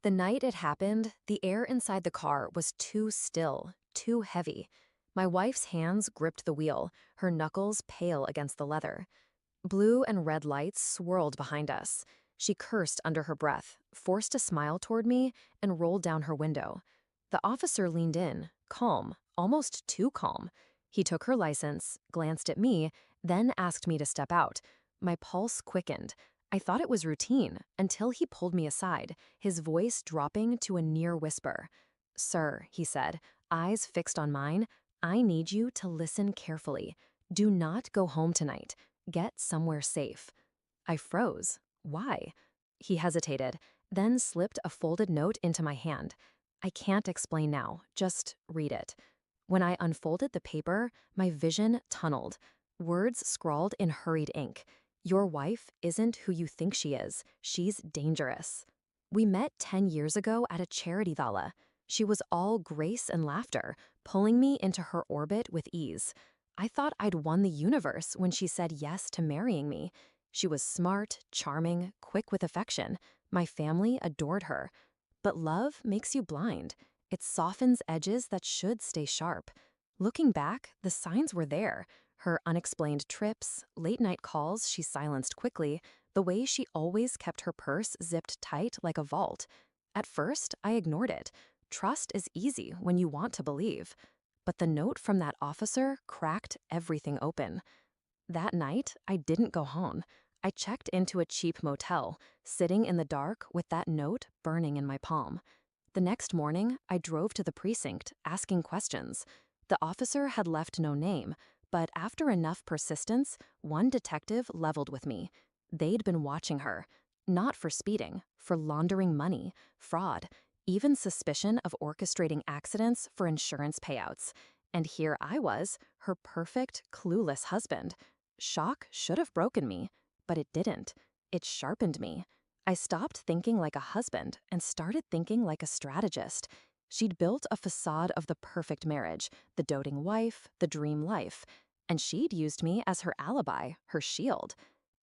The night it happened, the air inside the car was too still, too heavy. My wife's hands gripped the wheel, her knuckles pale against the leather. Blue and red lights swirled behind us. She cursed under her breath, forced a smile toward me, and rolled down her window. The officer leaned in, calm, almost too calm. He took her license, glanced at me, then asked me to step out. My pulse quickened. I thought it was routine until he pulled me aside, his voice dropping to a near whisper. "Sir," he said, eyes fixed on mine, "I need you to listen carefully. Do not go home tonight. Get somewhere safe." I froze. Why? He hesitated, then slipped a folded note into my hand. "I can't explain now. Just read it." When I unfolded the paper, my vision tunneled. Words scrawled in hurried ink. "Your wife isn't who you think she is. She's dangerous." We met 10 years ago at a charity gala. She was all grace and laughter, pulling me into her orbit with ease. I thought I'd won the universe when she said yes to marrying me. She was smart, charming, quick with affection. My family adored her. But love makes you blind. It softens edges that should stay sharp. Looking back, the signs were there. Her unexplained trips, late-night calls she silenced quickly, the way she always kept her purse zipped tight like a vault. At first, I ignored it. Trust is easy when you want to believe. But the note from that officer cracked everything open. That night, I didn't go home. I checked into a cheap motel, sitting in the dark with that note burning in my palm. The next morning, I drove to the precinct, asking questions. The officer had left no name, but after enough persistence, one detective leveled with me. They'd been watching her, not for speeding, for laundering money, fraud, even suspicion of orchestrating accidents for insurance payouts. And here I was, her perfect, clueless husband. Shock should have broken me, but it didn't. It sharpened me. I stopped thinking like a husband and started thinking like a strategist. She'd built a facade of the perfect marriage, the doting wife, the dream life, and she'd used me as her alibi, her shield.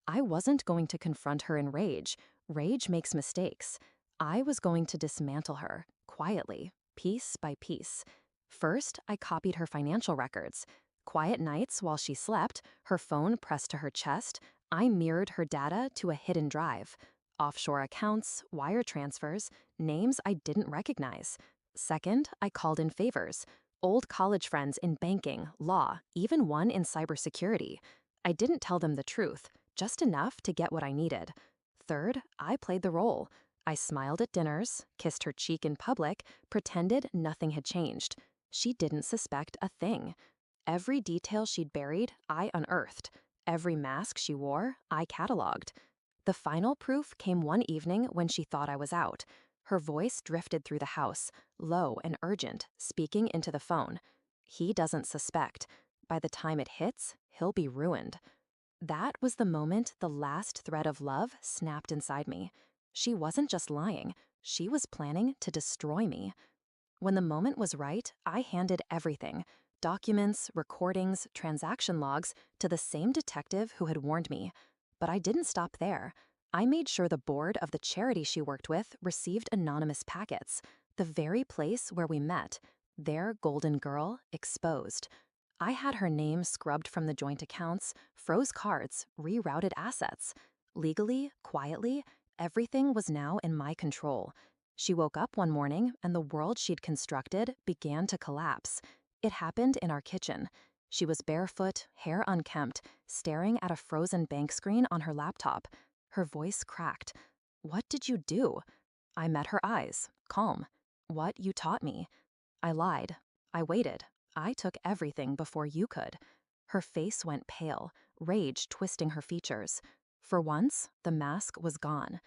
I wasn't going to confront her in rage. Rage makes mistakes. I was going to dismantle her, quietly, piece by piece. First, I copied her financial records. Quiet nights while she slept, her phone pressed to her chest, I mirrored her data to a hidden drive. Offshore accounts, wire transfers, names I didn't recognize. Second, I called in favors. Old college friends in banking, law, even one in cybersecurity. I didn't tell them the truth, just enough to get what I needed. Third, I played the role. I smiled at dinners, kissed her cheek in public, pretended nothing had changed. She didn't suspect a thing. Every detail she'd buried, I unearthed. Every mask she wore, I cataloged. The final proof came one evening when she thought I was out. Her voice drifted through the house, low and urgent, speaking into the phone. "He doesn't suspect. By the time it hits, he'll be ruined." That was the moment the last thread of love snapped inside me. She wasn't just lying. She was planning to destroy me. When the moment was right, I handed everything, documents, recordings, transaction logs, to the same detective who had warned me. But I didn't stop there. I made sure the board of the charity she worked with received anonymous packets, the very place where we met, their golden girl exposed. I had her name scrubbed from the joint accounts, froze cards, rerouted assets. Legally, quietly, everything was now in my control. She woke up one morning and the world she'd constructed began to collapse. It happened in our kitchen. She was barefoot, hair unkempt, staring at a frozen bank screen on her laptop. Her voice cracked. "What did you do?" I met her eyes, calm. "What you taught me." I lied. I waited. I took everything before you could. Her face went pale, rage twisting her features. For once, the mask was gone.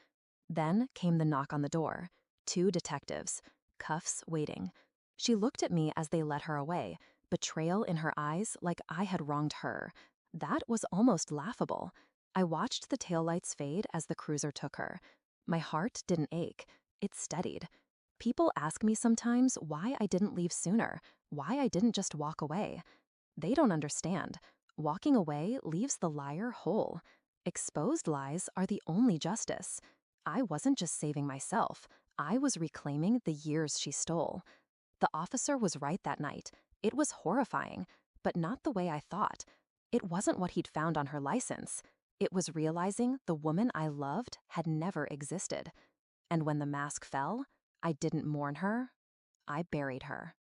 Then came the knock on the door. 2 detectives, cuffs waiting. She looked at me as they led her away, betrayal in her eyes like I had wronged her. That was almost laughable. I watched the taillights fade as the cruiser took her. My heart didn't ache. It steadied. People ask me sometimes why I didn't leave sooner, why I didn't just walk away. They don't understand. Walking away leaves the liar whole. Exposed lies are the only justice. I wasn't just saving myself. I was reclaiming the years she stole. The officer was right that night. It was horrifying, but not the way I thought. It wasn't what he'd found on her license. It was realizing the woman I loved had never existed. And when the mask fell, I didn't mourn her, I buried her.